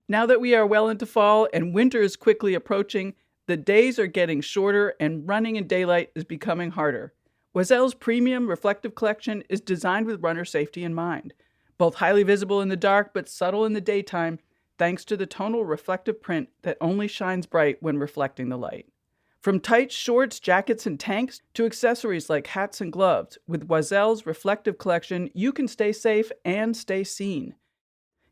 Now that we are well into fall and winter is quickly approaching, the days are getting shorter and running in daylight is becoming harder. Oisel's premium reflective collection is designed with runner safety in mind. Both highly visible in the dark but subtle in the daytime, thanks to the tonal reflective print that only shines bright when reflecting the light. From tights, shorts, jackets, and tanks to accessories like hats and gloves, with Oisel's reflective collection, you can stay safe and stay seen.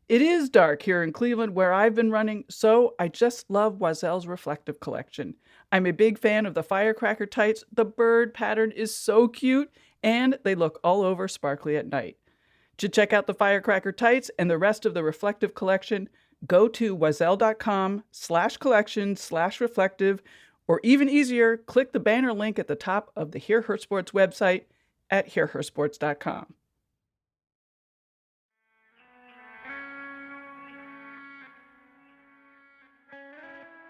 It is dark here in Cleveland where I've been running, so I just love Oisel's reflective collection. I'm a big fan of the firecracker tights. The bird pattern is so cute, and they look all over sparkly at night. To check out the firecracker tights and the rest of the reflective collection, go to oisel.com/collection/reflective, or even easier, click the banner link at the top of the Hear Her Sports website at hearhersports.com.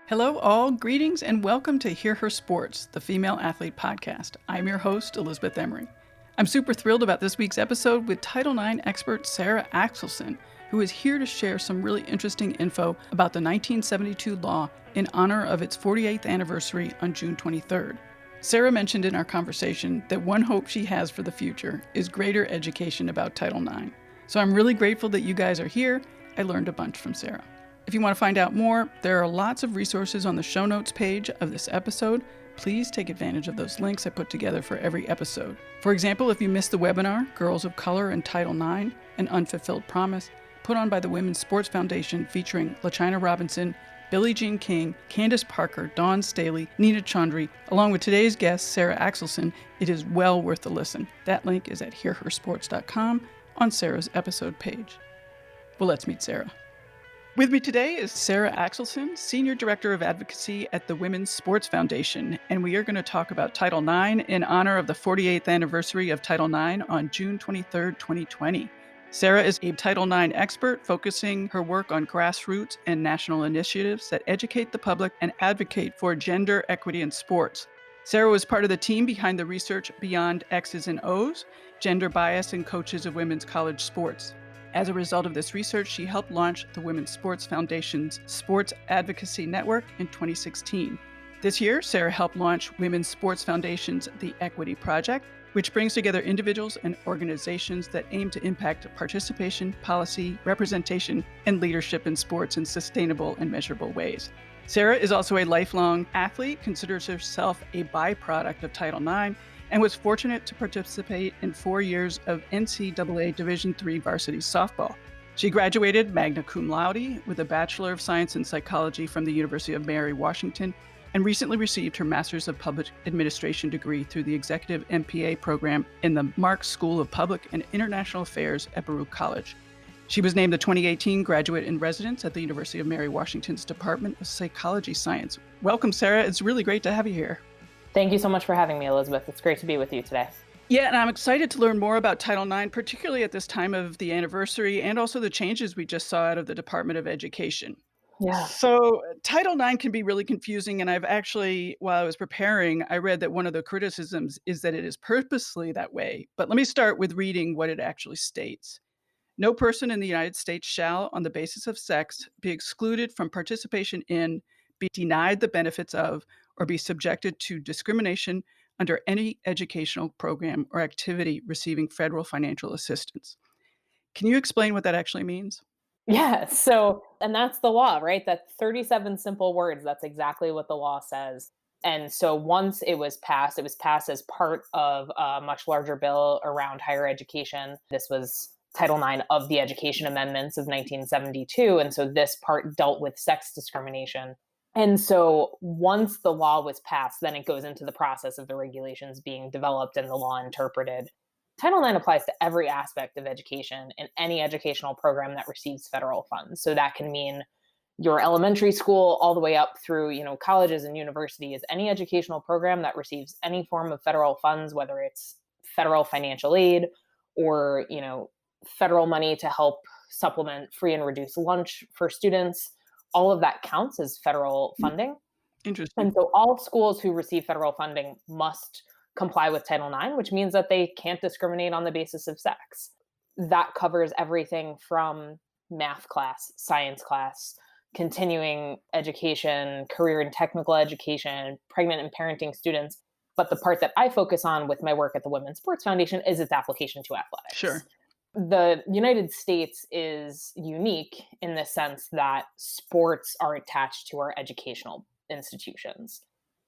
Hello, all. Greetings and welcome to Hear Her Sports, the Female Athlete Podcast. I'm your host, Elizabeth Emery. I'm super thrilled about this week's episode with Title IX expert Sarah Axelson, who is here to share some really interesting info about the 1972 law in honor of its 48th anniversary on June 23rd. Sarah mentioned in our conversation that one hope she has for the future is greater education about Title IX. So I'm really grateful that you guys are here. I learned a bunch from Sarah. If you want to find out more, there are lots of resources on the show notes page of this episode. Please take advantage of those links I put together for every episode. For example, if you missed the webinar, Girls of Color and Title IX, An Unfulfilled Promise, put on by the Women's Sports Foundation featuring LaChina Robinson, Billie Jean King, Candace Parker, Dawn Staley, Nina Chandri, along with today's guest, Sarah Axelson, it is well worth a listen. That link is at hearhersports.com on Sarah's episode page. Well, let's meet Sarah. With me today is Sarah Axelson, Senior Director of Advocacy at the Women's Sports Foundation, and we are going to talk about Title IX in honor of the 48th anniversary of Title IX on June 23rd, 2020. Sarah is a Title IX expert, focusing her work on grassroots and national initiatives that educate the public and advocate for gender equity in sports. Sarah was part of the team behind the research Beyond X's and O's, Gender Bias in Coaches of Women's College Sports. As a result of this research, she helped launch the Women's Sports Foundation's Sports Advocacy Network in 2016. This year, Sarah helped launch Women's Sports Foundation's The Equity Project, which brings together individuals and organizations that aim to impact participation, policy, representation, and leadership in sports in sustainable and measurable ways. Sarah is also a lifelong athlete, considers herself a byproduct of Title IX, and was fortunate to participate in 4 years of NCAA Division III varsity softball. She graduated magna cum laude with a Bachelor of Science in Psychology from the University of Mary, Washington, and recently received her Master's of Public Administration degree through the Executive MPA program in the Marks School of Public and International Affairs at Baruch College. She was named the 2018 Graduate in Residence at the University of Mary, Washington's Department of Psychology Science. Welcome, Sarah. It's really great to have you here. Thank you so much for having me, Elizabeth. It's great to be with you today. Yeah, and I'm excited to learn more about Title IX, particularly at this time of the anniversary and also the changes we just saw out of the Department of Education. Yeah. So Title IX can be really confusing, and I've actually, while I was preparing, I read that one of the criticisms is that it is purposely that way. But let me start with reading what it actually states. No person in the United States shall, on the basis of sex, be excluded from participation in, be denied the benefits of, or be subjected to discrimination under any educational program or activity receiving federal financial assistance. Can you explain what that actually means? Yeah. And that's the law, right? That 37 simple words. That's exactly what the law says. And so once it was passed as part of a much larger bill around higher education. This was Title IX of the Education Amendments of 1972. And so this part dealt with sex discrimination. And so once the law was passed, then it goes into the process of the regulations being developed and the law interpreted. Title IX applies to every aspect of education in any educational program that receives federal funds. So that can mean your elementary school all the way up through, colleges and universities, any educational program that receives any form of federal funds, whether it's federal financial aid or, federal money to help supplement free and reduced lunch for students. All of that counts as federal funding. Interesting. And so all schools who receive federal funding must comply with Title IX, which means that they can't discriminate on the basis of sex. That covers everything from math class, science class, continuing education, career and technical education, pregnant and parenting students. But the part that I focus on with my work at the Women's Sports Foundation is its application to athletics. Sure. The United States is unique in the sense that sports are attached to our educational institutions.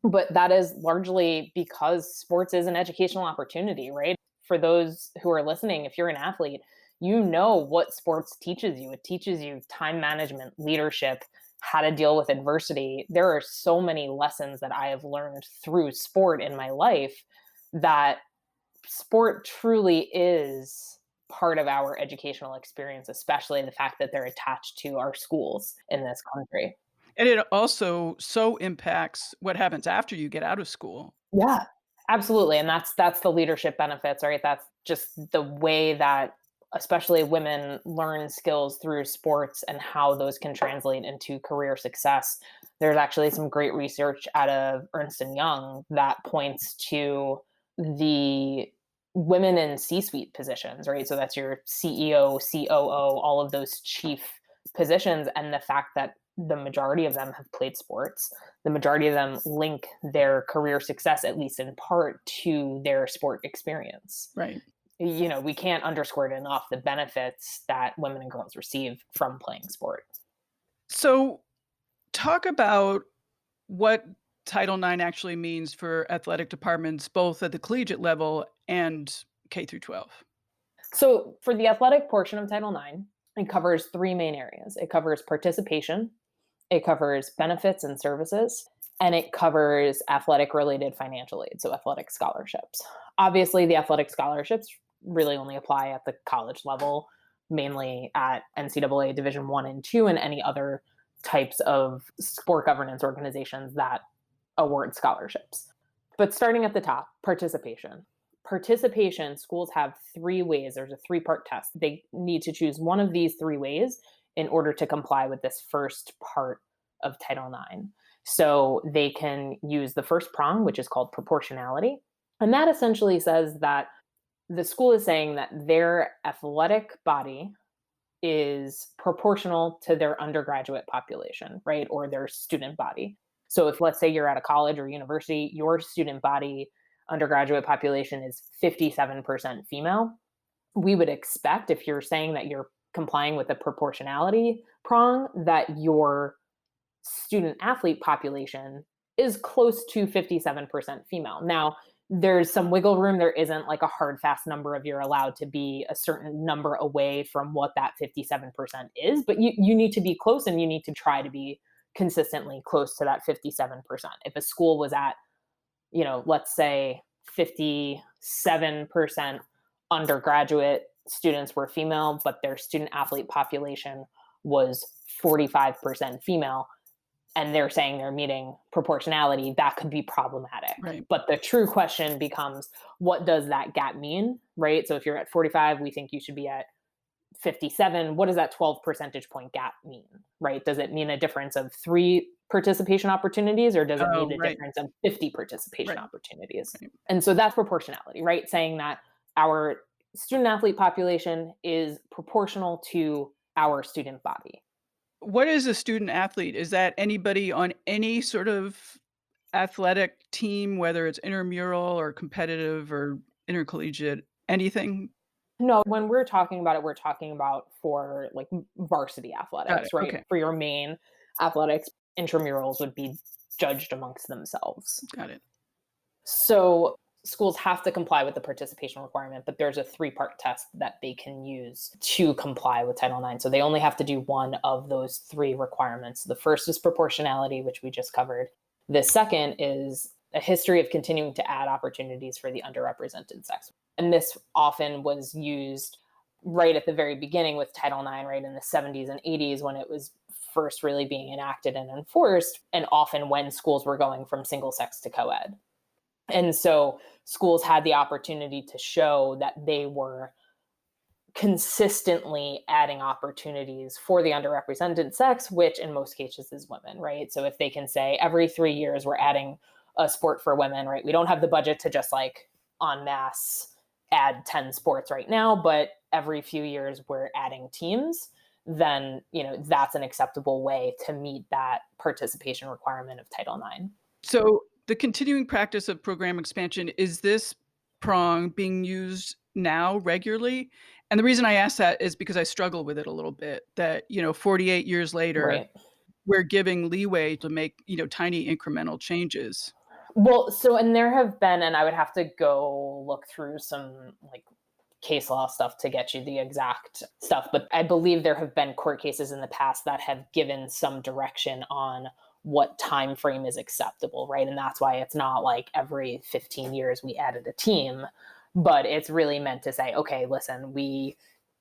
But that is largely because sports is an educational opportunity, right? For those who are listening, if you're an athlete, you know what sports teaches you. It teaches you time management, leadership, how to deal with adversity. There are so many lessons that I have learned through sport in my life that sport truly is part of our educational experience, especially the fact that they're attached to our schools in this country. And it also so impacts what happens after you get out of school. Yeah, absolutely. And that's the leadership benefits, right? That's just the way that especially women learn skills through sports and how those can translate into career success. There's actually some great research out of Ernst and Young that points to the women in C-suite positions, right? So that's your CEO, COO, all of those chief positions, and the fact that the majority of them have played sports. The majority of them link their career success, at least in part, to their sport experience. Right. We can't underscore it enough, the benefits that women and girls receive from playing sport. So talk about what Title IX actually means for athletic departments, both at the collegiate level and K through 12. So for the athletic portion of Title IX, it covers three main areas. It covers participation, it covers benefits and services, and it covers athletic-related financial aid, so athletic scholarships. Obviously, the athletic scholarships really only apply at the college level, mainly at NCAA Division I and II and any other types of sport governance organizations that award scholarships. But starting at the top, participation. Participation, schools have three ways. There's a three-part test. They need to choose one of these three ways in order to comply with this first part of Title IX. So they can use the first prong, which is called proportionality. And that essentially says that the school is saying that their athletic body is proportional to their undergraduate population, right? Or their student body. So if, let's say, you're at a college or university, your student body undergraduate population is 57% female, we would expect, if you're saying that you're complying with the proportionality prong, that your student athlete population is close to 57% female. Now, there's some wiggle room. There isn't like a hard, fast number of you're allowed to be a certain number away from what that 57% is, but you need to be close and you need to try to be consistently close to that 57%. If a school was at, let's say 57% undergraduate students were female, but their student athlete population was 45% female, and they're saying they're meeting proportionality, that could be problematic. Right. But the true question becomes, what does that gap mean, right? So if you're at 45, we think you should be at 57. What does that 12 percentage point gap mean, right? Does it mean a difference of 3 participation opportunities, or does it mean a difference of 50 participation opportunities? Right. And so that's proportionality, right? Saying that our student athlete population is proportional to our student body. What is a student athlete? Is that anybody on any sort of athletic team, whether it's intramural or competitive or intercollegiate, anything? No, when we're talking about it, we're talking about for like varsity athletics, right? Okay. For your main athletics, intramurals would be judged amongst themselves. Got it. So schools have to comply with the participation requirement, but there's a 3-part test that they can use to comply with Title IX. So they only have to do one of those 3 requirements. The first is proportionality, which we just covered. The second is a history of continuing to add opportunities for the underrepresented sex. And this often was used right at the very beginning with Title IX, right in the 70s and 80s when it was first really being enacted and enforced, and often when schools were going from single sex to co-ed. And so schools had the opportunity to show that they were consistently adding opportunities for the underrepresented sex, which in most cases is women, right? So if they can say every 3 years we're adding a sport for women, right? We don't have the budget to just like en masse add 10 sports right now, but every few years we're adding teams. then, that's an acceptable way to meet that participation requirement of Title IX. So the continuing practice of program expansion, is this prong being used now regularly? And the reason I ask that is because I struggle with it a little bit, that, 48 years later, Right. we're giving leeway to make, tiny incremental changes. Well, and there have been, and I would have to go look through some like case law stuff to get you the exact stuff, but I believe there have been court cases in the past that have given some direction on what time frame is acceptable, right? And that's why it's not like every 15 years we added a team, but it's really meant to say, okay, listen, we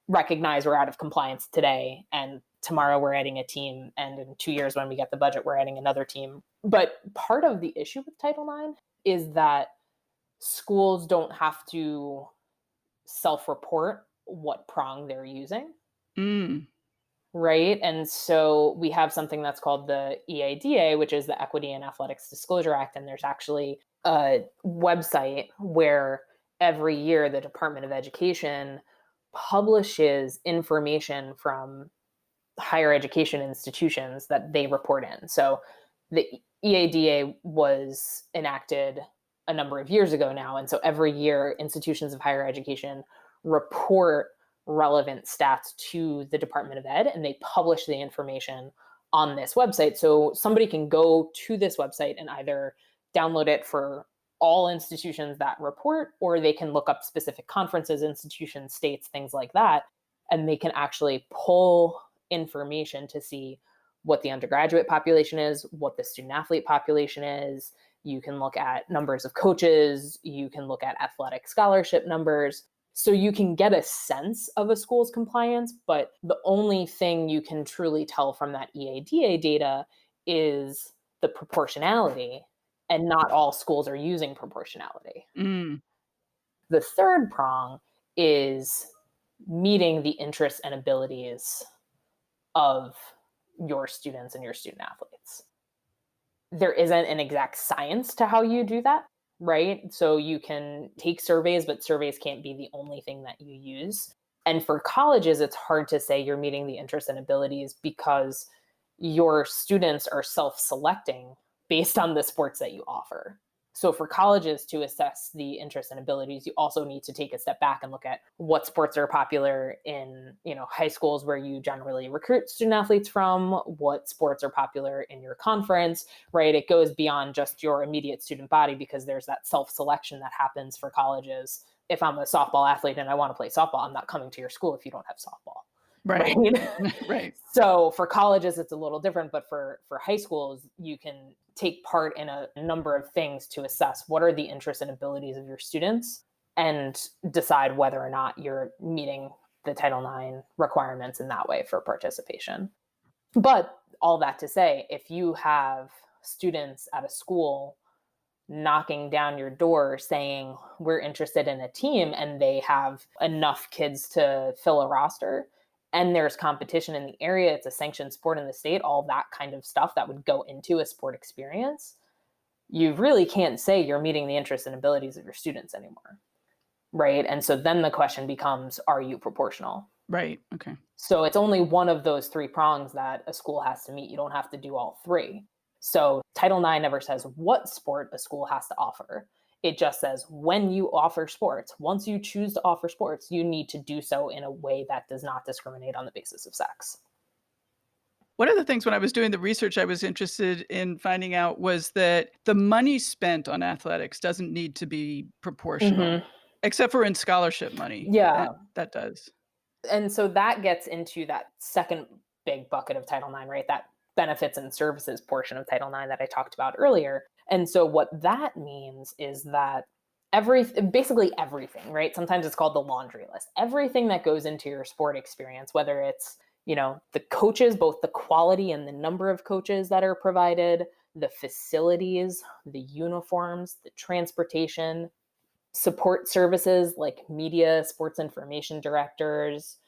recognize we're out of compliance today, and tomorrow we're adding a team, and in 2 years when we get the budget, we're adding another team. But part of the issue with Title IX is that schools don't have to self-report what prong they're using. Mm. Right. And so we have something that's called the EADA, which is the Equity and Athletics Disclosure Act. And there's actually a website where every year the Department of Education publishes information from higher education institutions that they report in. So the EADA was enacted a number of years ago now. And so every year institutions of higher education report relevant stats to the Department of Ed, and they publish the information on this website. So somebody can go to this website and either download it for all institutions that report, or they can look up specific conferences, institutions, states, things like that, and they can actually pull information to see what the undergraduate population is, what the student athlete population is. You can look at numbers of coaches, you can look at athletic scholarship numbers. So you can get a sense of a school's compliance, but the only thing you can truly tell from that EADA data is the proportionality, and not all schools are using proportionality. Mm. The third prong is meeting the interests and abilities of your students and your student athletes. There isn't an exact science to how you do that, right? So you can take surveys, but surveys can't be the only thing that you use. And for colleges, it's hard to say you're meeting the interests and abilities because your students are self-selecting based on the sports that you offer. So for colleges to assess the interests and abilities, you also need to take a step back and look at what sports are popular in, high schools where you generally recruit student athletes from, what sports are popular in your conference, right? It goes beyond just your immediate student body because there's that self-selection that happens for colleges. If I'm a softball athlete and I want to play softball, I'm not coming to your school if you don't have softball. Right. Right. So for colleges, it's a little different, but for high schools, you can take part in a number of things to assess what are the interests and abilities of your students and decide whether or not you're meeting the Title IX requirements in that way for participation. But all that to say, if you have students at a school knocking down your door saying, we're interested in a team, and they have enough kids to fill a roster, and there's competition in the area, it's a sanctioned sport in the state, all that kind of stuff that would go into a sport experience, you really can't say you're meeting the interests and abilities of your students anymore, right? And so then the question becomes, are you proportional? Right. Okay. So it's only one of those three prongs that a school has to meet. You don't have to do all three. So Title IX never says what sport a school has to offer. It just says when you offer sports, once you choose to offer sports, you need to do so in a way that does not discriminate on the basis of sex. One of the things when I was doing the research I was interested in finding out was that the money spent on athletics doesn't need to be proportional, except for in scholarship money. Yeah. That does. And so that gets into that second big bucket of Title IX, right? That benefits and services portion of Title IX that I talked about earlier. And so what that means is that basically everything, right? Sometimes it's called the laundry list. Everything that goes into your sport experience, whether it's, the coaches, both the quality and the number of coaches that are provided, the facilities, the uniforms, the transportation, support services like media, sports information directors,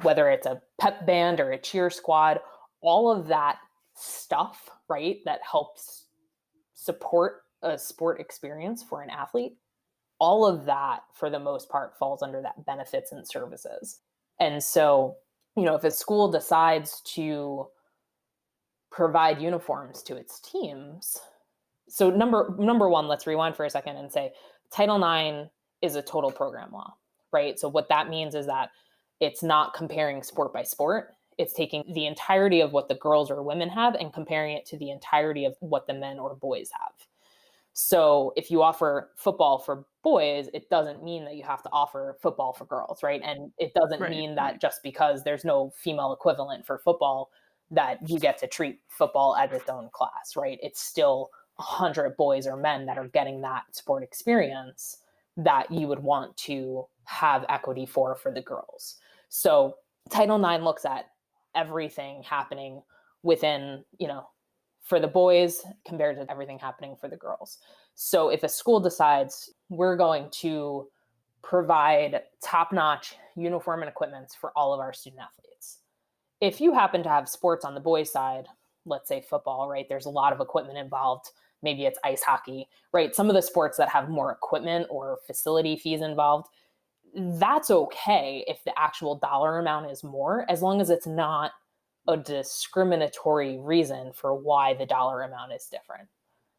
whether it's a pep band or a cheer squad, all of that stuff, right, that helps support a sport experience for an athlete, all of that, for the most part, falls under that benefits and services. And so if a school decides to provide uniforms to its teams. So number one, let's rewind for a second and say Title IX is a total program law, right? So what that means is that it's not comparing sport by sport. It's taking the entirety of what the girls or women have and comparing it to the entirety of what the men or boys have. So if you offer football for boys, it doesn't mean that you have to offer football for girls, right? And it doesn't mean that just because there's no female equivalent for football that you get to treat football as its own class, right? It's still 100 boys or men that are getting that sport experience that you would want to have equity for the girls. So Title IX looks at everything happening within, for the boys compared to everything happening for the girls. So if a school decides we're going to provide top-notch uniform and equipment for all of our student athletes, if you happen to have sports on the boys' side, let's say football, right? There's a lot of equipment involved. Maybe it's ice hockey, right? Some of the sports that have more equipment or facility fees involved, that's okay if the actual dollar amount is more, as long as it's not a discriminatory reason for why the dollar amount is different.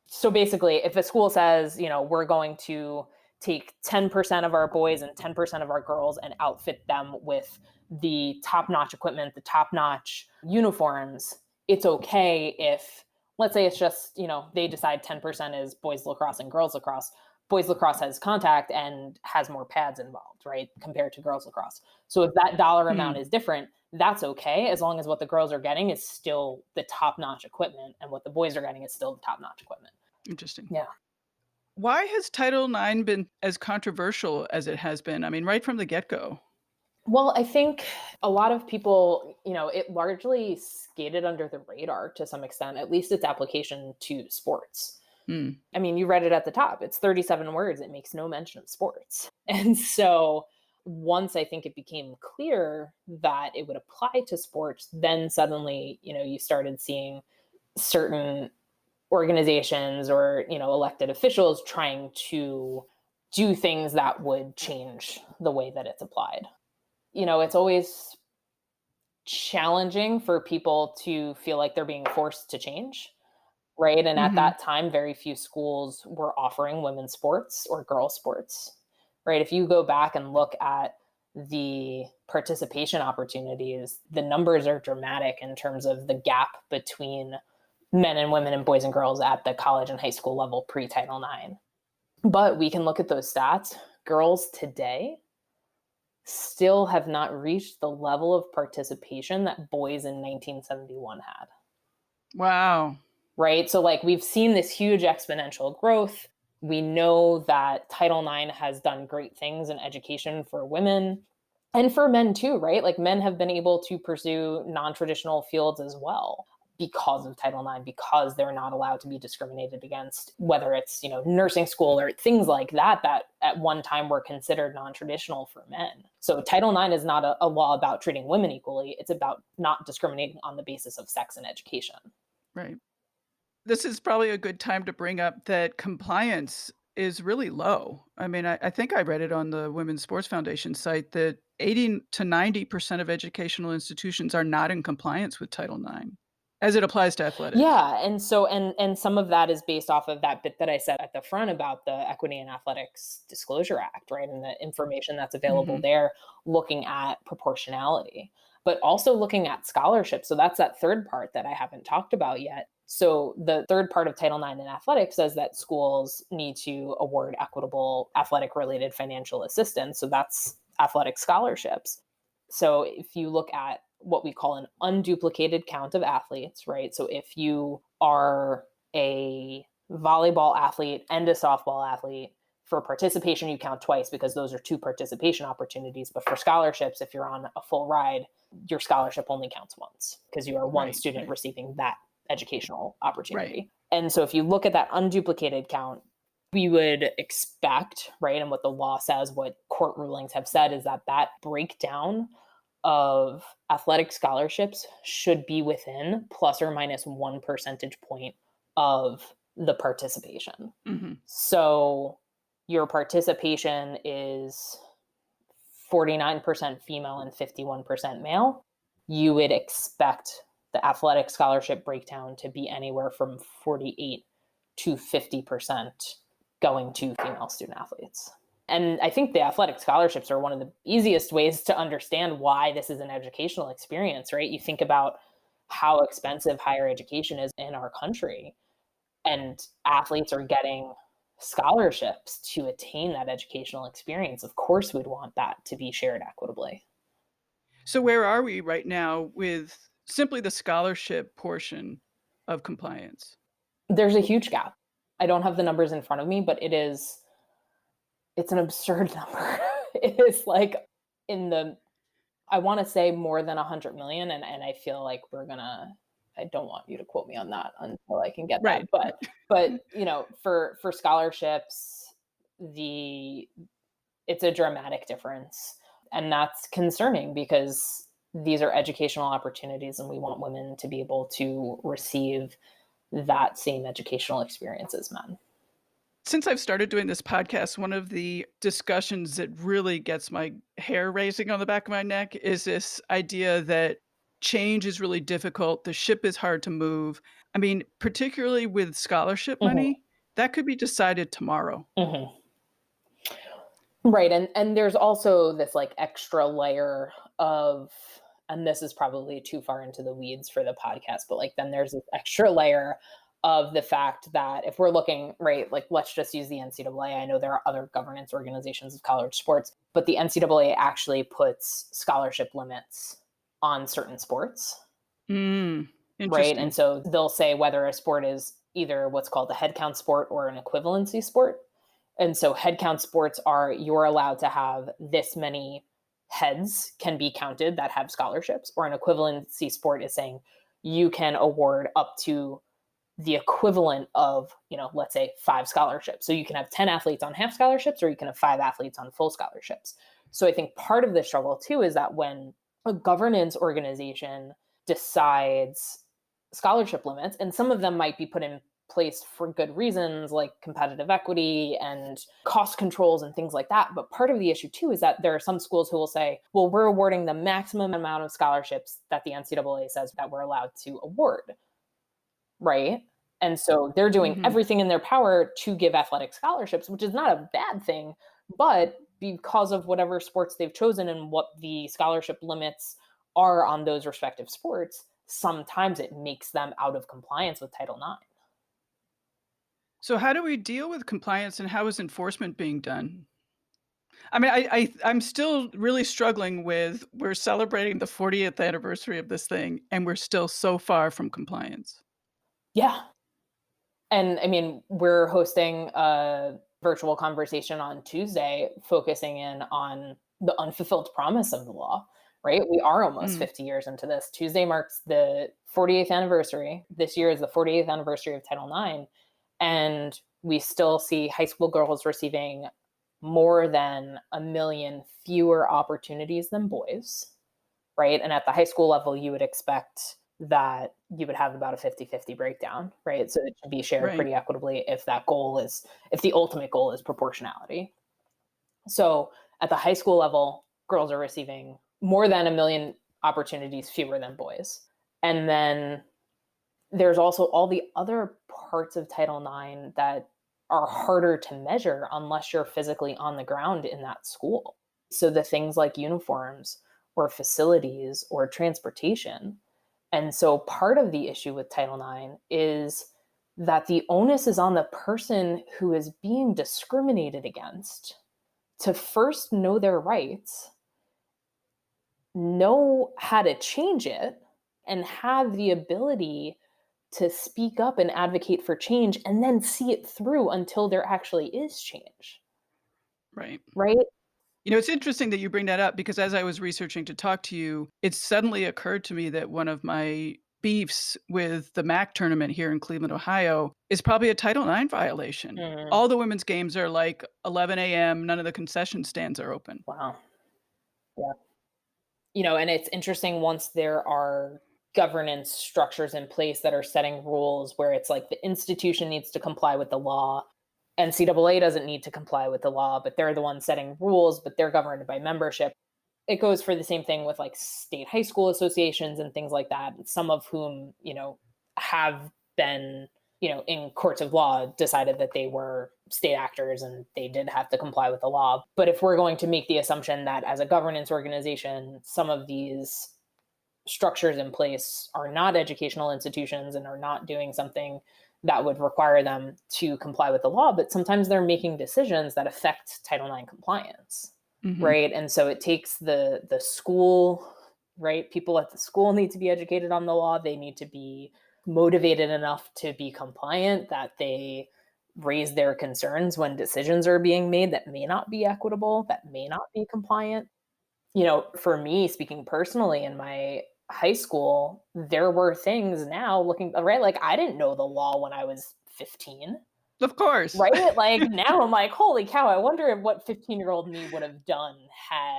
So basically, if a school says, we're going to take 10% of our boys and 10% of our girls and outfit them with the top-notch equipment, the top-notch uniforms, it's okay if, let's say it's just, they decide 10% is boys lacrosse and girls lacrosse. Boys lacrosse has contact and has more pads involved, right, compared to girls lacrosse. So if that dollar amount is different, that's okay, as long as what the girls are getting is still the top-notch equipment and what the boys are getting is still the top-notch equipment. Interesting. Yeah. Why has Title IX been as controversial as it has been? I mean, right from the get-go. Well, I think a lot of people, it largely skated under the radar to some extent, at least its application to sports. I mean, you read it at the top. It's 37 words. It makes no mention of sports. And so once I think it became clear that it would apply to sports, then suddenly, you started seeing certain organizations or, elected officials trying to do things that would change the way that it's applied. It's always challenging for people to feel like they're being forced to change. Right. And at that time, very few schools were offering women's sports or girls' sports. Right. If you go back and look at the participation opportunities, the numbers are dramatic in terms of the gap between men and women and boys and girls at the college and high school level pre-Title IX. But we can look at those stats. Girls today still have not reached the level of participation that boys in 1971 had. Wow. Right? So we've seen this huge exponential growth. We know that Title IX has done great things in education for women and for men too, right? Men have been able to pursue non-traditional fields as well because of Title IX, because they're not allowed to be discriminated against, whether it's, nursing school or things like that at one time were considered non-traditional for men. So Title IX is not a law about treating women equally. It's about not discriminating on the basis of sex in education. Right. This is probably a good time to bring up that compliance is really low. I mean, I think I read it on the Women's Sports Foundation site that 80 to 90% of educational institutions are not in compliance with Title IX as it applies to athletics. Yeah. And so, and some of that is based off of that bit that I said at the front about the Equity in Athletics Disclosure Act, right? And the information that's available there, looking at proportionality, but also looking at scholarship. So that's that third part that I haven't talked about yet. So the third part of Title IX in athletics says that schools need to award equitable athletic-related financial assistance. So that's athletic scholarships. So if you look at what we call an unduplicated count of athletes, right? So if you are a volleyball athlete and a softball athlete, for participation, you count twice because those are two participation opportunities. But for scholarships, if you're on a full ride, your scholarship only counts once because you are one student receiving that educational opportunity. And so if you look at that unduplicated count, we would expect, right, and what the law says, what court rulings have said, is that that breakdown of athletic scholarships should be within plus or minus 1 percentage point of the participation. So your participation is 49% female and 51% male. you would expect the athletic scholarship breakdown to be anywhere from 48 to 50% going to female student athletes. And I think the athletic scholarships are one of the easiest ways to understand why this is an educational experience, right? You think about how expensive higher education is in our country, and athletes are getting scholarships to attain that educational experience. Of course, we'd want that to be shared equitably. So where are we right now with simply the scholarship portion of compliance? There's a huge gap. I don't have the numbers in front of me, but it's an absurd number. It is like in the, I want to say more than 100 million. And I feel like I don't want you to quote me on that until I can get that. Right. But for scholarships, it's a dramatic difference. And that's concerning because these are educational opportunities and we want women to be able to receive that same educational experience as men. Since I've started doing this podcast, one of the discussions that really gets my hair raising on the back of my neck is this idea that change is really difficult. The ship is hard to move. I mean, particularly with scholarship Mhm. money, that could be decided tomorrow. Mhm. Right. And there's also this like extra layer of, and this is probably too far into the weeds for the podcast, but like then there's this extra layer of the fact that if we're looking, right, like let's just use the NCAA. I know there are other governance organizations of college sports, but the NCAA actually puts scholarship limits on certain sports, right? And Interesting. so they'll say whether a sport is either what's called a head count sport or an equivalency sport. And so head count sports are you're allowed to have this many heads can be counted that have scholarships, or an equivalency sport is saying you can award up to the equivalent of, let's say 5 scholarships. So you can have 10 athletes on half scholarships, or you can have 5 athletes on full scholarships. So I think part of the struggle too is that when a governance organization decides scholarship limits, and some of them might be put in place for good reasons like competitive equity and cost controls and things like that. But part of the issue too is that there are some schools who will say, well, we're awarding the maximum amount of scholarships that the NCAA says that we're allowed to award. Right. And so they're doing Mhm. everything in their power to give athletic scholarships, which is not a bad thing. But because of whatever sports they've chosen and what the scholarship limits are on those respective sports, sometimes it makes them out of compliance with Title IX. So how do we deal with compliance and how is enforcement being done? I mean, I'm still really struggling with we're celebrating the 40th anniversary of this thing, and we're still so far from compliance. Yeah. And I mean, we're hosting a virtual conversation on Tuesday focusing in on the unfulfilled promise of the law, right? We are almost Mm. 50 years into this. Tuesday marks the 48th anniversary. This year is the 48th anniversary of Title IX. And we still see high school girls receiving more than 1 million fewer opportunities than boys, right? And at the high school level, you would expect that you would have about a 50-50 breakdown, right? So it should be shared Right. pretty equitably if the ultimate goal is proportionality. So at the high school level, girls are receiving more than 1 million opportunities fewer than boys. And then there's also all the other parts of Title IX that are harder to measure unless you're physically on the ground in that school. So the things like uniforms or facilities or transportation. And so part of the issue with Title IX is that the onus is on the person who is being discriminated against to first know their rights, know how to change it, and have the ability to speak up and advocate for change and then see it through until there actually is change. Right. Right? It's interesting that you bring that up because as I was researching to talk to you, it suddenly occurred to me that one of my beefs with the MAC tournament here in Cleveland, Ohio, is probably a Title IX violation. Mm, All the women's games are like 11 a.m. None of the concession stands are open. wow. Yeah. And it's interesting once there are governance structures in place that are setting rules where it's like the institution needs to comply with the law. NCAA doesn't need to comply with the law, but they're the ones setting rules, but they're governed by membership. it goes for the same thing with like state high school associations and things like that, some of whom, have been, in courts of law decided that they were state actors and they did have to comply with the law. But if we're going to make the assumption that as a governance organization, some of these structures in place are not educational institutions and are not doing something that would require them to comply with the law, but sometimes they're making decisions that affect Title IX compliance, right? And so it takes the school, right? People at the school need to be educated on the law. They need to be motivated enough to be compliant, that they raise their concerns when decisions are being made that may not be equitable, that may not be compliant. For me, speaking personally, in my high school, there were things now looking, right? Like I didn't know the law when I was 15, Of course. right? Like now I'm like, holy cow, I wonder what 15-year-old me would have done had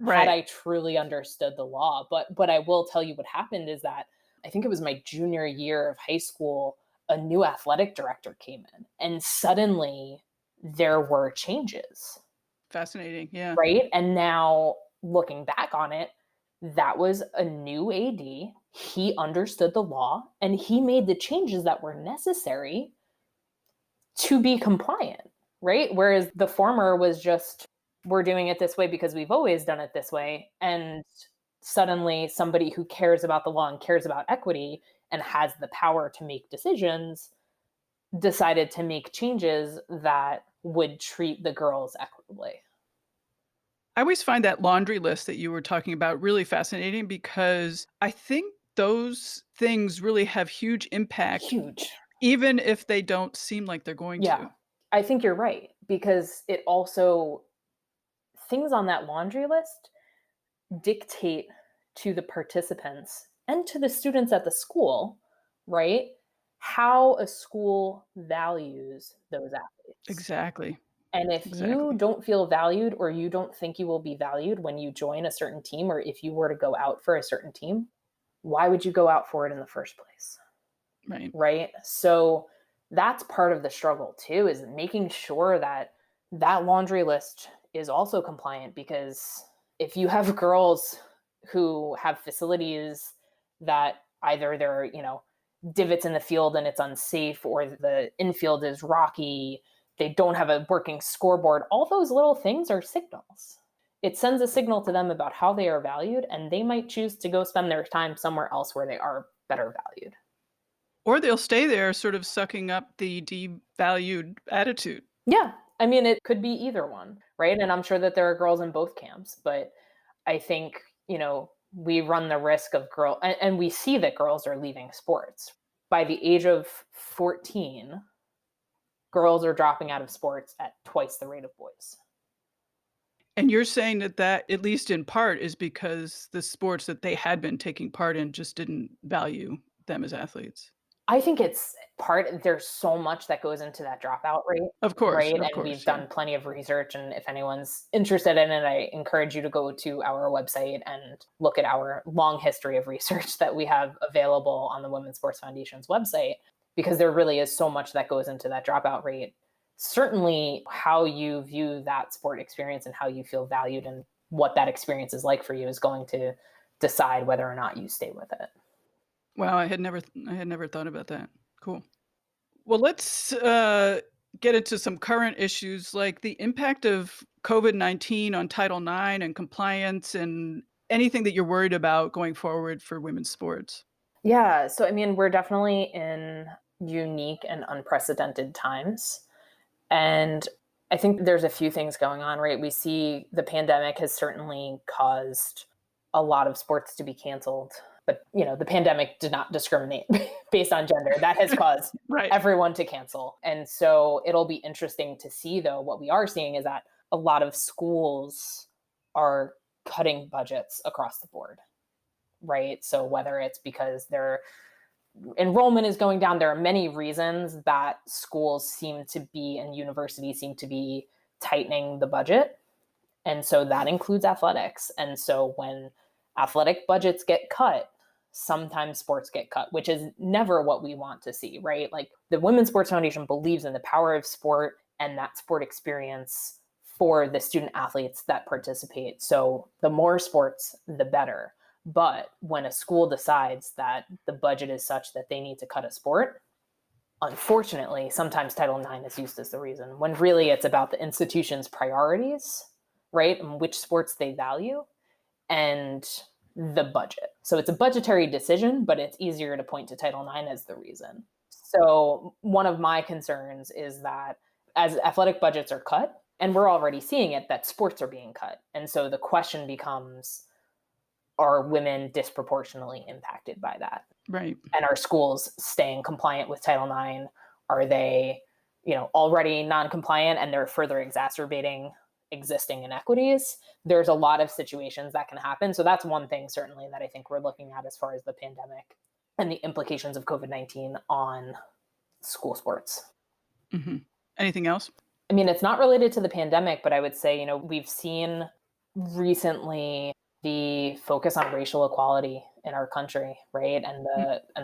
Right. I truly understood the law. But I will tell you what happened is that I think it was my junior year of high school, a new athletic director came in and suddenly there were changes, Fascinating. Yeah. right? And now looking back on it, that was a new AD. He understood the law and he made the changes that were necessary to be compliant, right? Whereas the former was just, we're doing it this way because we've always done it this way. And suddenly somebody who cares about the law and cares about equity and has the power to make decisions decided to make changes that would treat the girls equitably. I always find that laundry list that you were talking about really fascinating because I think those things really have huge impact, Huge. even if they don't seem like they're going Yeah, to. I think you're right, because it also, things on that laundry list dictate to the participants and to the students at the school, right? How a school values those athletes. Exactly. And if you Exactly. don't feel valued or you don't think you will be valued when you join a certain team, or if you were to go out for a certain team, why would you go out for it in the first place? Right. Right? So that's part of the struggle too, is making sure that that laundry list is also compliant, because if you have girls who have facilities that either they're, divots in the field and it's unsafe, or the infield is rocky, they don't have a working scoreboard, all those little things are signals. It sends a signal to them about how they are valued, and they might choose to go spend their time somewhere else where they are better valued. Or they'll stay there sort of sucking up the devalued attitude. Yeah. I mean, it could be either one, right? And I'm sure that there are girls in both camps, but I think, we run the risk of and we see that girls are leaving sports. By the age of 14, girls are dropping out of sports at twice the rate of boys. And you're saying that, at least in part, is because the sports that they had been taking part in just didn't value them as athletes. I think it's there's so much that goes into that dropout rate, right? Of And we've course, yeah. done plenty of research. And if anyone's interested in it, I encourage you to go to our website and look at our long history of research that we have available on the Women's Sports Foundation's website, because there really is so much that goes into that dropout rate. Certainly, how you view that sport experience and how you feel valued and what that experience is like for you is going to decide whether or not you stay with it. Wow, I had never thought about that. Cool. Well, let's get into some current issues like the impact of COVID-19 on Title IX and compliance and anything that you're worried about going forward for women's sports. Yeah. So, I mean, we're definitely in unique and unprecedented times. And I think there's a few things going on, right? We see the pandemic has certainly caused a lot of sports to be canceled. But, the pandemic did not discriminate based on gender. That has caused Right. everyone to cancel. And so it'll be interesting to see, though, what we are seeing is that a lot of schools are cutting budgets across the board, right? So whether it's because their enrollment is going down, there are many reasons that schools seem to be and universities seem to be tightening the budget. And so that includes athletics. And so when athletic budgets get cut, sometimes sports get cut, which is never what we want to see, right? Like the Women's Sports Foundation believes in the power of sport and that sport experience for the student athletes that participate. So the more sports, the better. But when a school decides that the budget is such that they need to cut a sport, unfortunately, sometimes Title IX is used as the reason, when really it's about the institution's priorities, right? And which sports they value and the budget. So it's a budgetary decision, but it's easier to point to Title IX as the reason. So one of my concerns is that as athletic budgets are cut, and we're already seeing it, that sports are being cut. And so the question becomes, are women disproportionately impacted by that? Right. And are schools staying compliant with Title IX? Are they, already non-compliant and they're further exacerbating existing inequities? There's a lot of situations that can happen. So that's one thing certainly that I think we're looking at as far as the pandemic and the implications of COVID-19 on school sports. Mm-hmm. Anything else? I mean, it's not related to the pandemic, but I would say, we've seen recently the focus on racial equality in our country, right? And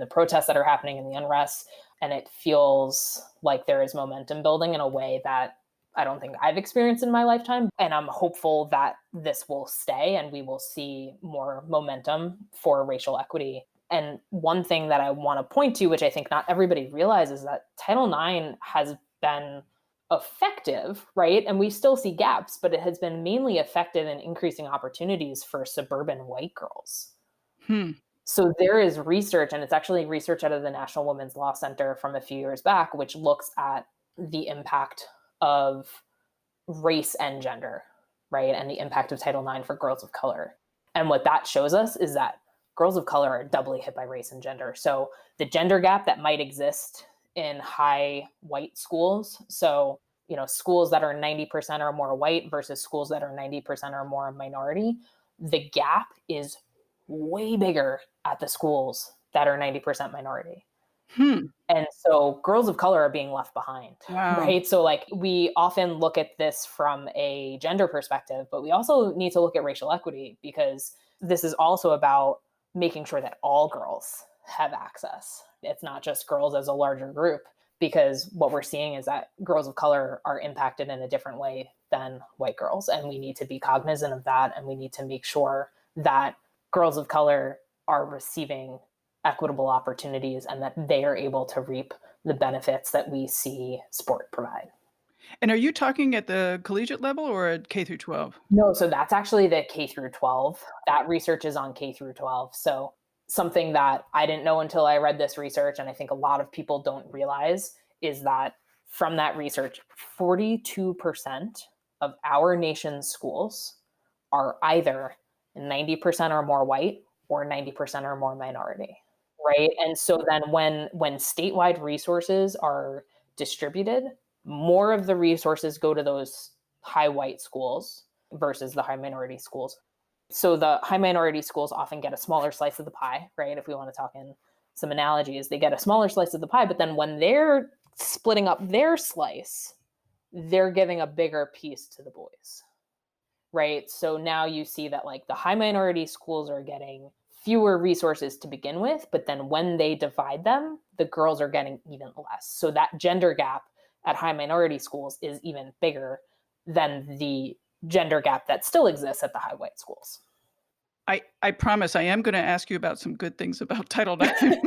the protests that are happening and the unrest. And it feels like there is momentum building in a way that I don't think I've experienced in my lifetime. And I'm hopeful that this will stay and we will see more momentum for racial equity. And one thing that I want to point to, which I think not everybody realizes, that Title IX has been effective, right? And we still see gaps, but it has been mainly effective in increasing opportunities for suburban white girls. So there is research, and it's actually research out of the National Women's Law Center from a few years back, which looks at the impact of race and gender, right? And the impact of Title IX for girls of color. And what that shows us is that girls of color are doubly hit by race and gender. So the gender gap that might exist in high white schools, so schools that are 90% or more white versus schools that are 90% or more minority, the gap is way bigger at the schools that are 90% minority. And so girls of color are being left behind, right? So we often look at this from a gender perspective, but we also need to look at racial equity, because this is also about making sure that all girls have access. It's not just girls as a larger group, because what we're seeing is that girls of color are impacted in a different way than white girls. And we need to be cognizant of that. And we need to make sure that girls of color are receiving equitable opportunities and that they are able to reap the benefits that we see sport provide. And are you talking at the collegiate level or at K through 12? No, so that's actually the K through 12. That research is on K through 12. So something that I didn't know until I read this research, and I think a lot of people don't realize, is that from that research, 42% of our nation's schools are either 90% or more white or 90% or more minority, right? And so then when statewide resources are distributed, more of the resources go to those high white schools versus the high minority schools. So the high minority schools often get a smaller slice of the pie, right? If we want to talk in some analogies, they get a smaller slice of the pie, but then when they're splitting up their slice, they're giving a bigger piece to the boys, right? So now you see that the high minority schools are getting fewer resources to begin with, but then when they divide them, the girls are getting even less. So that gender gap at high minority schools is even bigger than the gender gap that still exists at the high white schools. I promise I am going to ask you about some good things about Title IX.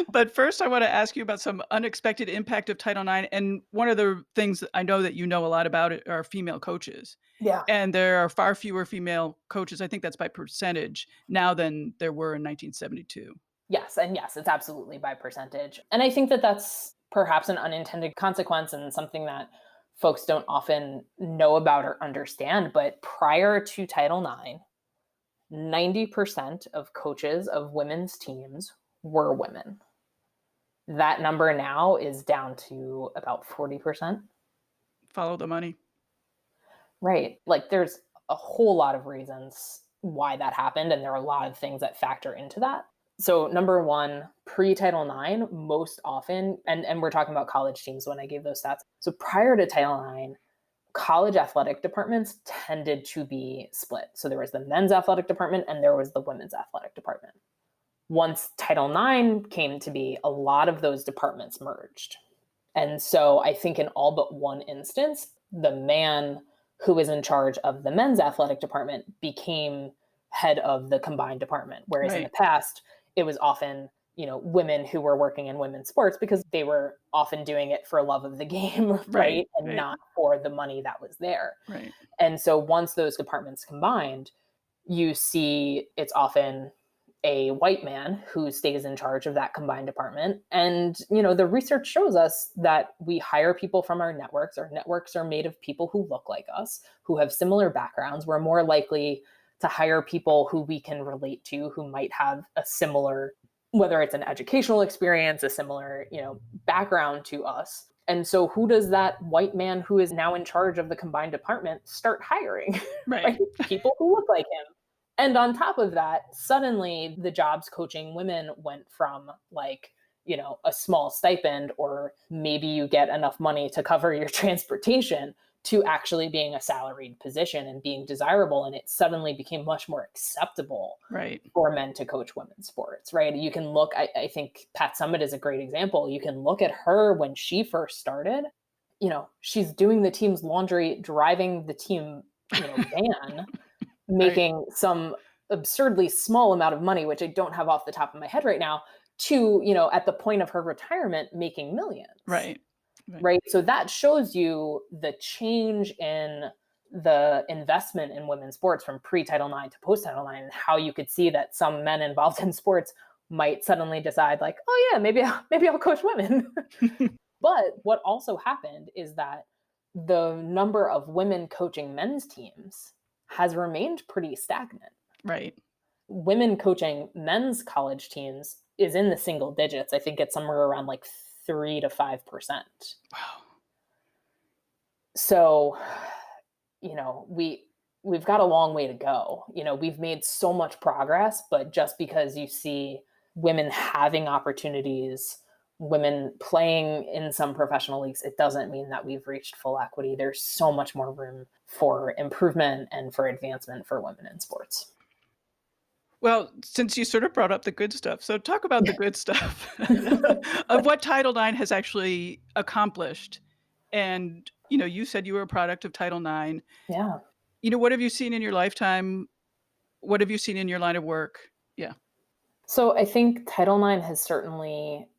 But first, I want to ask you about some unexpected impact of Title IX. And one of the things that I know that you know a lot about it are female coaches. Yeah. And there are far fewer female coaches, I think that's by percentage, now than there were in 1972. Yes, and yes, it's absolutely by percentage. And I think that that's perhaps an unintended consequence and something that folks don't often know about or understand. But prior to Title IX, 90% of coaches of women's teams were women. That number now is down to about 40%. Follow the money. Right. There's a whole lot of reasons why that happened, and there are a lot of things that factor into that. So number one, pre-Title IX, most often, and we're talking about college teams when I gave those stats. So prior to Title IX, college athletic departments tended to be split. So there was the men's athletic department and there was the women's athletic department. Once Title IX came to be, a lot of those departments merged. And so I think in all but one instance, the man who was in charge of the men's athletic department became head of the combined department. Whereas in the Right. past, it was often, women who were working in women's sports because they were often doing it for love of the game, Right. right? And Right. not for the money that was there. Right. And so once those departments combined, you see it's often a white man who stays in charge of that combined department. And, the research shows us that we hire people from our networks. Our networks are made of people who look like us, who have similar backgrounds. We're more likely to hire people who we can relate to, who might have a similar, whether it's an educational experience, a similar, background to us. And so who does that white man who is now in charge of the combined department start hiring? Right. Right? People who look like him. And on top of that, suddenly the jobs coaching women went from a small stipend, or maybe you get enough money to cover your transportation, to actually being a salaried position and being desirable. And it suddenly became much more acceptable Right. for men to coach women's sports, right? You can look, I think Pat Summitt is a great example. You can look at her when she first started, she's doing the team's laundry, driving the team, van, making some absurdly small amount of money, which I don't have off the top of my head right now, to, at the point of her retirement, making millions. Right. Right. So that shows you the change in the investment in women's sports from pre-Title IX to post-Title IX, and how you could see that some men involved in sports might suddenly decide like, oh yeah, maybe I'll coach women. But what also happened is that the number of women coaching men's teams has remained pretty stagnant. Right. Women coaching men's college teams is in the single digits. I think it's somewhere around like 3 to 5%. Wow. So, we've got a long way to go. We've made so much progress, but just because you see women having opportunities, women playing in some professional leagues, it doesn't mean that we've reached full equity. There's so much more room for improvement and for advancement for women in sports. Well, since you sort of brought up the good stuff, so talk about the good stuff of what Title IX has actually accomplished. And, you said you were a product of Title IX. Yeah. What have you seen in your lifetime? What have you seen in your line of work? Yeah. So I think Title IX has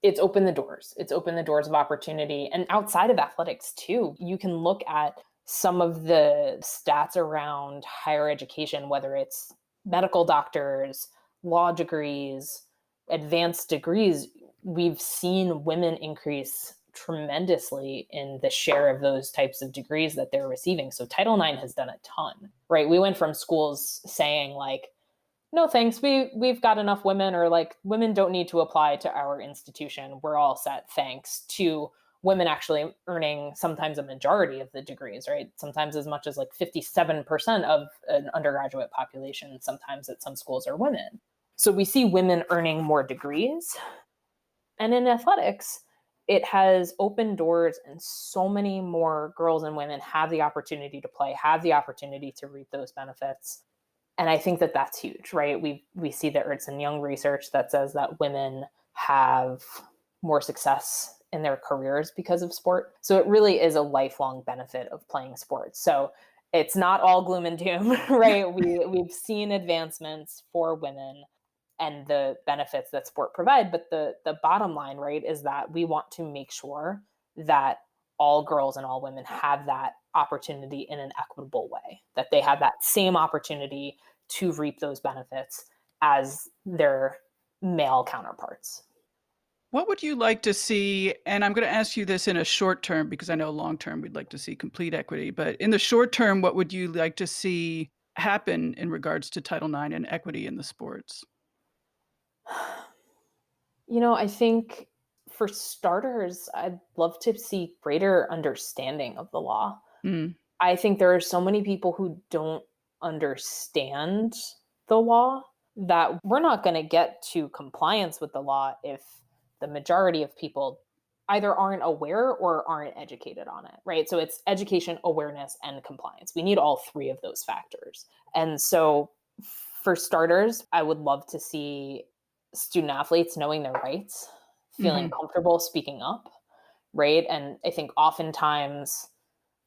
it's opened the doors. It's opened the doors of opportunity. And outside of athletics too, you can look at some of the stats around higher education, whether it's medical doctors, law degrees, advanced degrees. We've seen women increase tremendously in the share of those types of degrees that they're receiving. So Title IX has done a ton, right? We went from schools saying like, no thanks, we've got enough women, or like, women don't need to apply to our institution, we're all set, thanks, to women actually earning sometimes a majority of the degrees, right? Sometimes as much as like 57% of an undergraduate population, sometimes at some schools, are women. So we see women earning more degrees. And in athletics, it has opened doors, and so many more girls and women have the opportunity to play, have the opportunity to reap those benefits. And I think that that's huge, right? We see the Ernst & Young research that says that women have more success in their careers because of sport. So it really is a lifelong benefit of playing sports. So it's not all gloom and doom, right? We've seen advancements for women and the benefits that sport provide. But the bottom line, right, is that we want to make sure that all girls and all women have that opportunity in an equitable way, that they have that same opportunity to reap those benefits as their male counterparts. What would you like to see? And I'm going to ask you this in a short term, because I know long term we'd like to see complete equity. But in the short term, what would you like to see happen in regards to Title IX and equity in the sports? I think for starters, I'd love to see greater understanding of the law. Mm. I think there are so many people who don't understand the law that we're not going to get to compliance with the law if the majority of people either aren't aware or aren't educated on it, right? So it's education, awareness, and compliance. We need all three of those factors. And so for starters, I would love to see student athletes knowing their rights, feeling comfortable speaking up, right? And I think oftentimes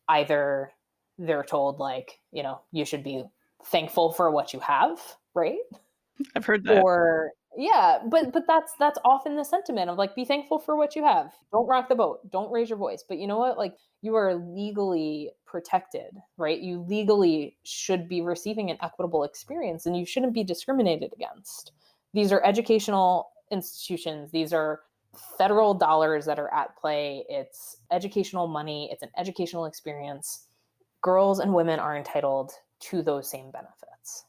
either they're told like, you should be thankful for what you have, right? I've heard that. Or yeah, but that's often the sentiment of like, be thankful for what you have. Don't rock the boat. Don't raise your voice. But you know what? Like, you are legally protected, right? You legally should be receiving an equitable experience and you shouldn't be discriminated against. These are educational institutions. These are federal dollars that are at play. It's educational money. It's an educational experience. Girls and women are entitled to those same benefits.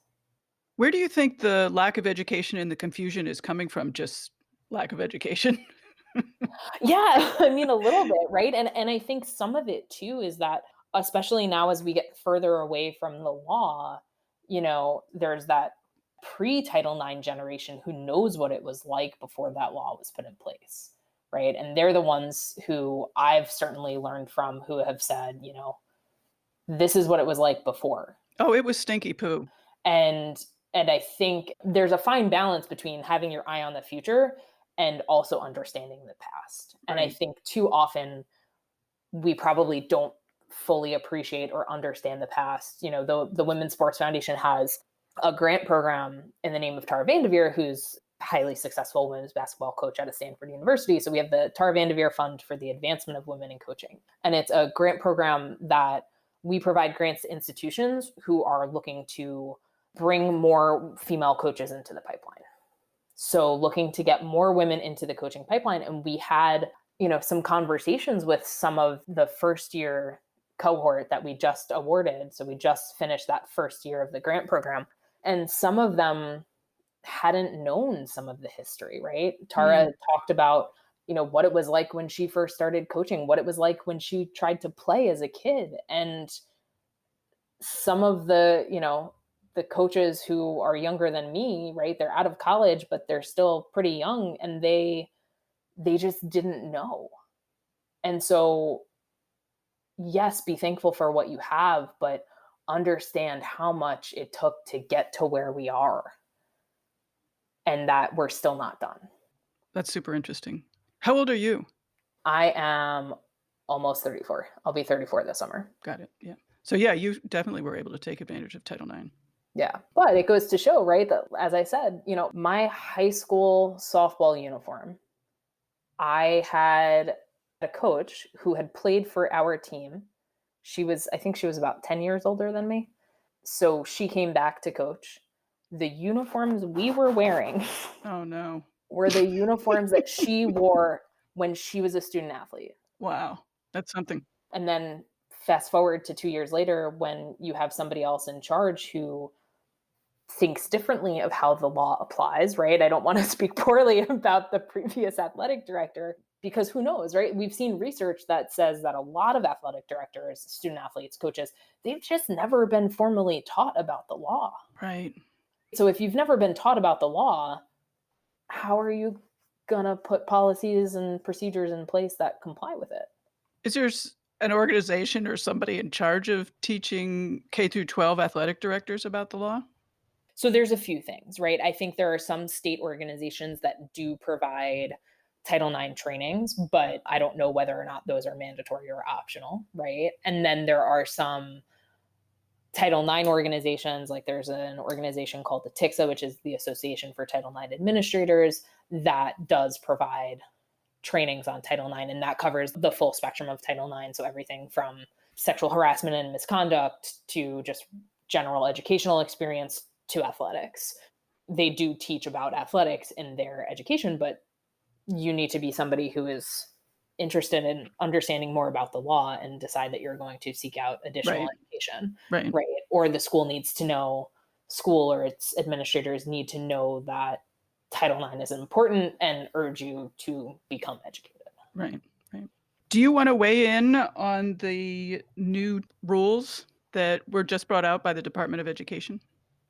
Where do you think the lack of education and the confusion is coming from? Just lack of education? Yeah, I mean, a little bit, right? And I think some of it too is that, especially now as we get further away from the law, there's that pre-Title IX generation who knows what it was like before that law was put in place, right? And they're the ones who I've certainly learned from, who have said, this is what it was like before. Oh, it was stinky poo. And I think there's a fine balance between having your eye on the future and also understanding the past. And I think too often we probably don't fully appreciate or understand the past. The Women's Sports Foundation has a grant program in the name of Tara Vanderveer, who's a highly successful women's basketball coach out of Stanford University. So we have the Tara Vanderveer Fund for the Advancement of Women in Coaching. And it's a grant program that we provide grants to institutions who are looking to bring more female coaches into the pipeline. So looking to get more women into the coaching pipeline. And we had, some conversations with some of the first year cohort that we just awarded. So we just finished that first year of the grant program. And some of them hadn't known some of the history, right? Tara talked about, what it was like when she first started coaching, what it was like when she tried to play as a kid. And some of the coaches who are younger than me, right? They're out of college, but they're still pretty young and they just didn't know. And so, yes, be thankful for what you have, but understand how much it took to get to where we are and that we're still not done. That's super interesting. How old are you? I am almost 34. I'll be 34 this summer. Got it. Yeah. So yeah, you definitely were able to take advantage of Title IX. Yeah. But it goes to show, right, that as I said, my high school softball uniform, I had a coach who had played for our team. I think she was about 10 years older than me. So she came back to coach. The uniforms we were wearing Oh no. were the uniforms that she wore when she was a student athlete. Wow. That's something. And then fast forward to 2 years later, when you have somebody else in charge who thinks differently of how the law applies, right? I don't want to speak poorly about the previous athletic director because who knows, right? We've seen research that says that a lot of athletic directors, student athletes, coaches, they've just never been formally taught about the law. Right. So if you've never been taught about the law, how are you going to put policies and procedures in place that comply with it? Is there an organization or somebody in charge of teaching K through 12 athletic directors about the law? So there's a few things, right? I think there are some state organizations that do provide Title IX trainings, but I don't know whether or not those are mandatory or optional, right? And then there are some Title IX organizations, like there's an organization called the TICSA, which is the Association for Title IX Administrators, that does provide trainings on Title IX, and that covers the full spectrum of Title IX. So everything from sexual harassment and misconduct to just general educational experience to athletics. They do teach about athletics in their education, but you need to be somebody who is interested in understanding more about the law and decide that you're going to seek out additional education. Right. Or the school needs to know, school or its administrators need to know that Title IX is important and urge you to become educated. Right. Do you want to weigh in on the new rules that were just brought out by the Department of Education?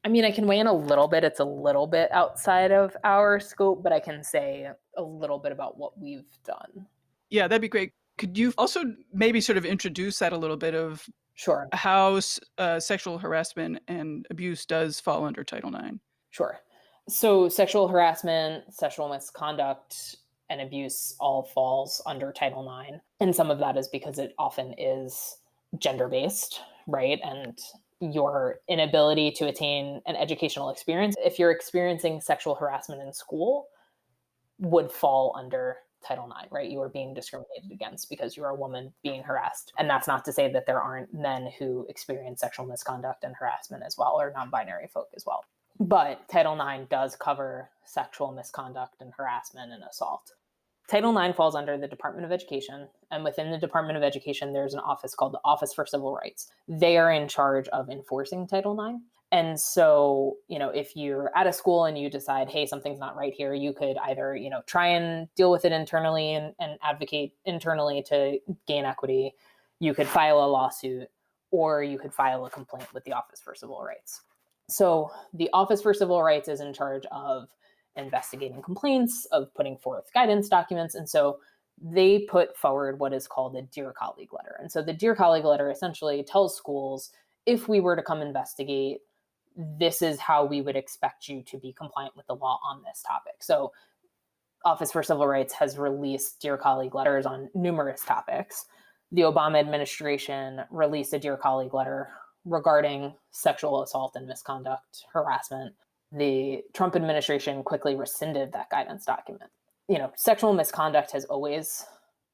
I mean, I can weigh in a little bit. It's a little bit outside of our scope, but I can say a little bit about what we've done. Yeah, that'd be great. Could you also maybe sort of introduce that a little bit of Sure. how sexual harassment and abuse does fall under Title IX? Sure. So sexual harassment, sexual misconduct, and abuse all falls under Title IX. And some of that is because it often is gender-based, right? And your inability to attain an educational experience, if you're experiencing sexual harassment in school, would fall under Title IX, right? You are being discriminated against because you're a woman being harassed. And that's not to say that there aren't men who experience sexual misconduct and harassment as well, or non-binary folk as well. But Title IX does cover sexual misconduct and harassment and assault. Title IX falls under the Department of Education, and within the Department of Education, there's an office called the Office for Civil Rights. They are in charge of enforcing Title IX. And so, if you're at a school and you decide, hey, something's not right here, you could either, try and deal with it internally and advocate internally to gain equity. You could file a lawsuit, or you could file a complaint with the Office for Civil Rights. So the Office for Civil Rights is in charge of investigating complaints, of putting forth guidance documents. And so they put forward what is called a Dear Colleague letter. And so the Dear Colleague letter essentially tells schools, if we were to come investigate, this is how we would expect you to be compliant with the law on this topic. So Office for Civil Rights has released Dear Colleague letters on numerous topics. The Obama administration released a Dear Colleague letter regarding sexual assault and misconduct, harassment. The Trump administration quickly rescinded that guidance document. Sexual misconduct has always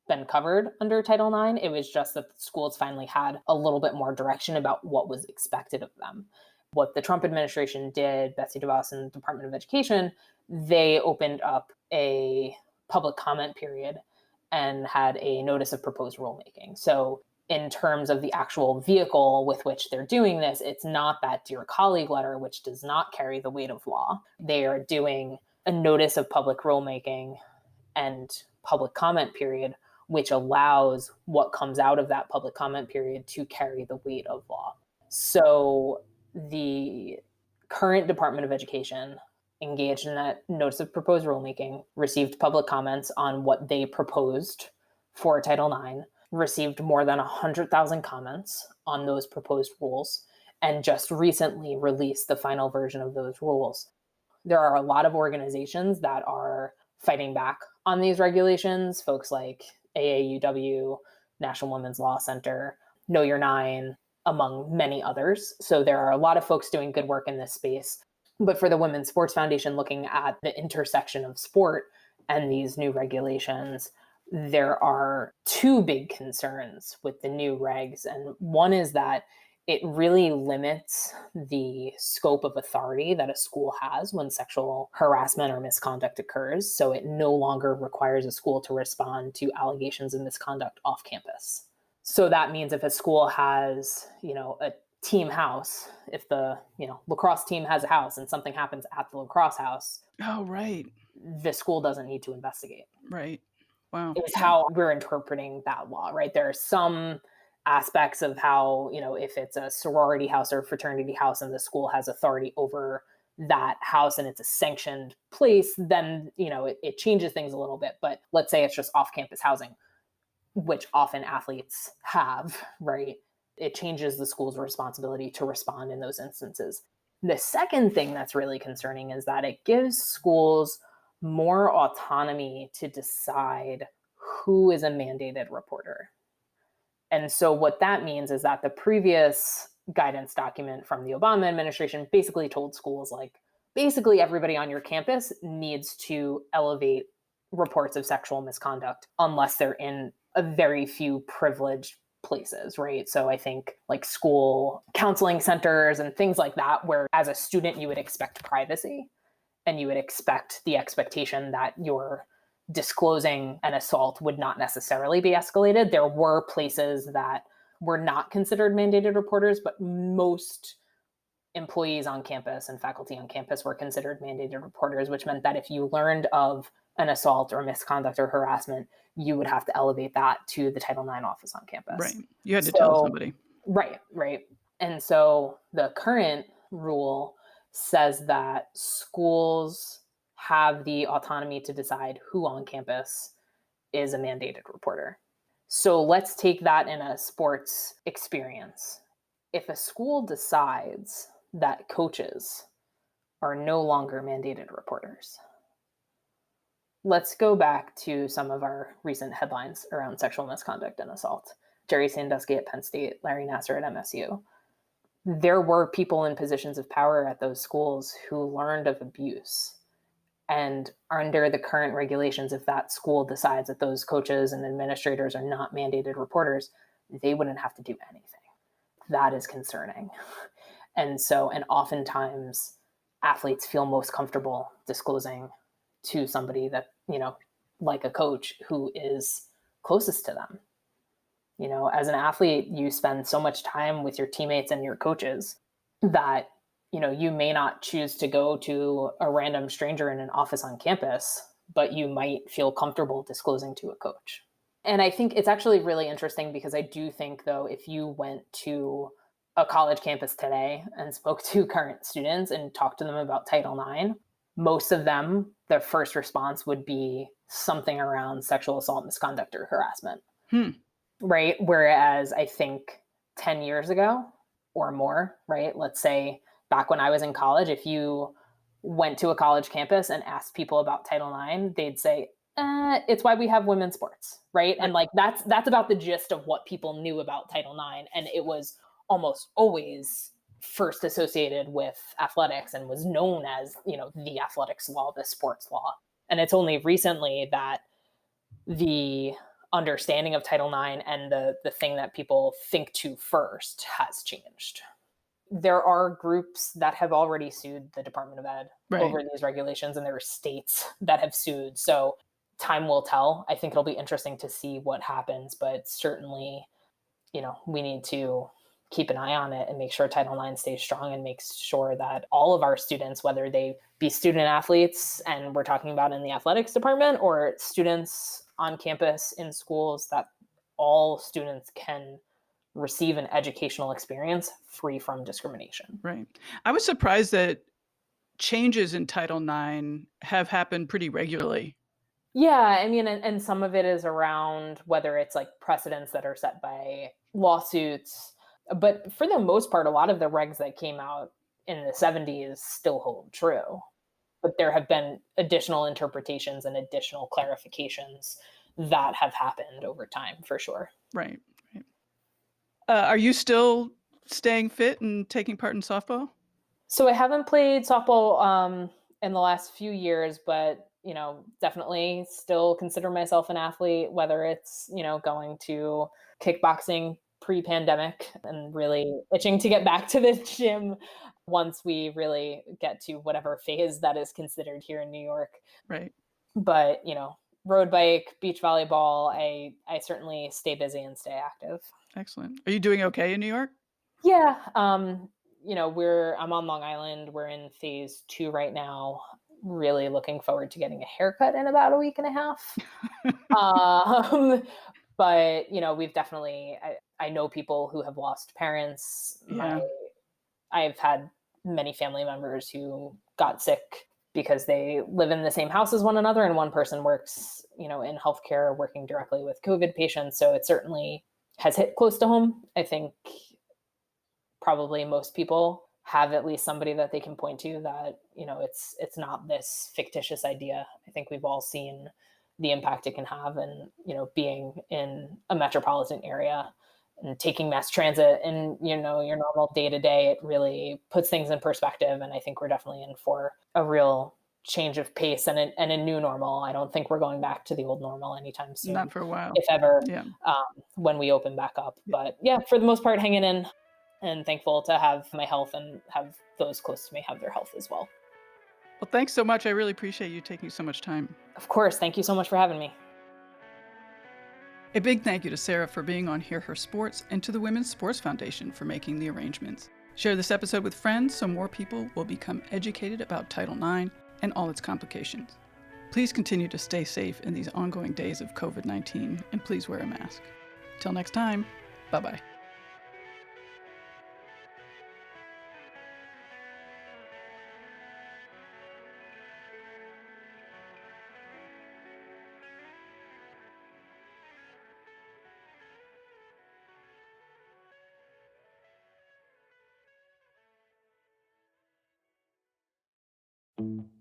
been covered under Title IX. It was just that the schools finally had a little bit more direction about what was expected of them. What the Trump administration did, Betsy DeVos and the Department of Education, they opened up a public comment period and had a notice of proposed rulemaking. So in terms of the actual vehicle with which they're doing this, it's not that Dear Colleague letter, which does not carry the weight of law. They are doing a notice of public rulemaking and public comment period, which allows what comes out of that public comment period to carry the weight of law. So the current Department of Education engaged in that notice of proposed rulemaking, received public comments on what they proposed for Title IX, received more than 100,000 comments on those proposed rules, and just recently released the final version of those rules. There are a lot of organizations that are fighting back on these regulations, folks like AAUW, National Women's Law Center, Know Your Nine, among many others. So there are a lot of folks doing good work in this space. But for the Women's Sports Foundation, looking at the intersection of sport and these new regulations, there are two big concerns with the new regs. And one is that it really limits the scope of authority that a school has when sexual harassment or misconduct occurs. So it no longer requires a school to respond to allegations of misconduct off campus. So that means if a school has, a team house, if the, lacrosse team has a house and something happens at the lacrosse house, Oh, right. the school doesn't need to investigate. Right. Wow. Is how we're interpreting that law, right? There are some aspects of how, if it's a sorority house or fraternity house and the school has authority over that house and it's a sanctioned place, then, it changes things a little bit. But let's say it's just off-campus housing, which often athletes have, right? It changes the school's responsibility to respond in those instances. The second thing that's really concerning is that it gives schools more autonomy to decide who is a mandated reporter. And so what that means is that the previous guidance document from the Obama administration basically told schools, basically everybody on your campus needs to elevate reports of sexual misconduct unless they're in a very few privileged places, right? So I think school counseling centers and things like that, where as a student you would expect privacy and you would expect the expectation that your disclosing an assault would not necessarily be escalated. There were places that were not considered mandated reporters, but most employees on campus and faculty on campus were considered mandated reporters, which meant that if you learned of an assault or misconduct or harassment, you would have to elevate that to the Title IX office on campus. Right. You had to tell somebody. Right. And so the current rule says that schools have the autonomy to decide who on campus is a mandated reporter. So let's take that in a sports experience. If a school decides that coaches are no longer mandated reporters, let's go back to some of our recent headlines around sexual misconduct and assault. Jerry Sandusky at Penn State, Larry Nassar at MSU. There were people in positions of power at those schools who learned of abuse. And under the current regulations, if that school decides that those coaches and administrators are not mandated reporters, they wouldn't have to do anything. That is concerning. And oftentimes athletes feel most comfortable disclosing to somebody that, like a coach who is closest to them. As an athlete, you spend so much time with your teammates and your coaches that, you may not choose to go to a random stranger in an office on campus, but you might feel comfortable disclosing to a coach. And I think it's actually really interesting because I do think, though, if you went to a college campus today and spoke to current students and talked to them about Title IX, most of them, their first response would be something around sexual assault, misconduct, or harassment. Right? Whereas I think 10 years ago or more, right? Let's say back when I was in college, if you went to a college campus and asked people about Title IX, they'd say, it's why we have women's sports, right? And like that's about the gist of what people knew about Title IX. And it was almost always first associated with athletics and was known as, the athletics law, the sports law. And it's only recently that the understanding of Title IX and the thing that people think to first has changed. There are groups that have already sued the Department of Ed over these regulations, and there are states that have sued. So time will tell. I think it'll be interesting to see what happens, but certainly, we need to keep an eye on it and make sure Title IX stays strong and makes sure that all of our students, whether they be student athletes, and we're talking about in the athletics department, or students on campus in schools, that all students can receive an educational experience free from discrimination. Right. I was surprised that changes in Title IX have happened pretty regularly. Yeah, I mean, and some of it is around whether it's like precedents that are set by lawsuits. But for the most part, a lot of the regs that came out in the 70s still hold true. But there have been additional interpretations and additional clarifications that have happened over time, for sure. Right. Are you still staying fit and taking part in softball? So I haven't played softball in the last few years, but definitely still consider myself an athlete, whether it's, going to kickboxing pre-pandemic and really itching to get back to the gym once we really get to whatever phase that is considered here in New York. Right. But, road bike, beach volleyball, I certainly stay busy and stay active. Excellent. Are you doing okay in New York? Yeah. I'm on Long Island. We're in phase 2 right now. Really looking forward to getting a haircut in about a week and a half. But we've definitely, I know people who have lost parents. Yeah. I've had many family members who got sick because they live in the same house as one another, and one person works, in healthcare, working directly with COVID patients. So it certainly has hit close to home. I think probably most people have at least somebody that they can point to that, it's not this fictitious idea. I think we've all seen the impact it can have, and, being in a metropolitan area and taking mass transit and, your normal day to day, it really puts things in perspective. And I think we're definitely in for a real change of pace and a new normal. I don't think we're going back to the old normal anytime soon. Not for a while. If ever, Yeah. When we open back up. But yeah, for the most part, hanging in, and thankful to have my health and have those close to me have their health as well. Well, thanks so much. I really appreciate you taking so much time. Of course. Thank you so much for having me. A big thank you to Sarah for being on Hear Her Sports, and to the Women's Sports Foundation for making the arrangements. Share this episode with friends so more people will become educated about Title IX and all its complications. Please continue to stay safe in these ongoing days of COVID-19, and please wear a mask. Till next time, bye-bye.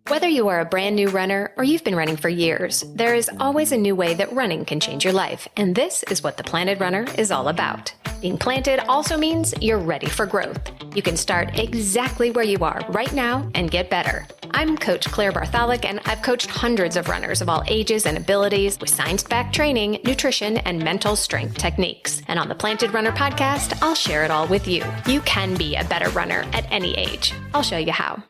Whether you are a brand new runner or you've been running for years, there is always a new way that running can change your life, and this is what the Planted Runner is all about. Being planted also means you're ready for growth. You can start exactly where you are right now and get better. I'm Coach Claire Bartholic, and I've coached hundreds of runners of all ages and abilities with science-backed training, nutrition, and mental strength techniques. And on the Planted Runner podcast, I'll share it all with you. You can be a better runner at any age. I'll show you how.